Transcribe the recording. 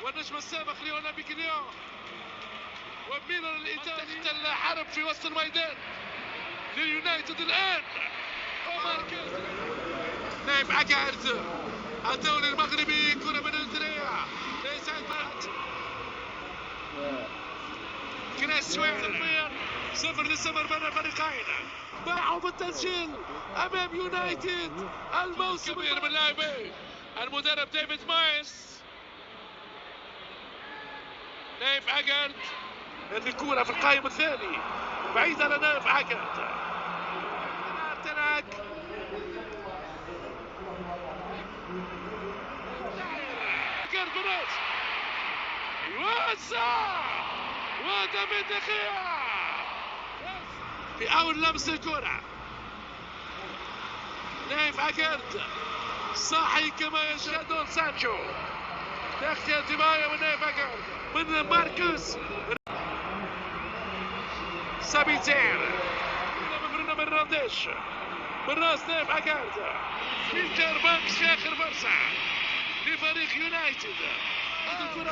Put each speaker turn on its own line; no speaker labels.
والنجم السابق ليونا بيكليو وميلان الإيطالي الحرب في وسط الميدان لليونايتد الآن. نايف أكارت الدولي المغربي كرة من الثريا ليس كريستيان 0-0 بين الفريقين. باعوا بالتسجيل امام يونايتد الموسم كبير من لاعبي المدرب ديفيد مايس. نايف أكارت الكرة في القائم الثاني بعيد على نايف أكارت. تناك كارفونات يوسع ودافيد دخيا في أول لمس الكرة. نايف أكارت صاحي كما يشاء دون سانشو تغطية انتباهية من نايف أكارت من ماركوس سابيتير من برونو فرنانديش من راس نايف أكارت فيلتر بانكس في آخر فرصة لفريق يونايتد.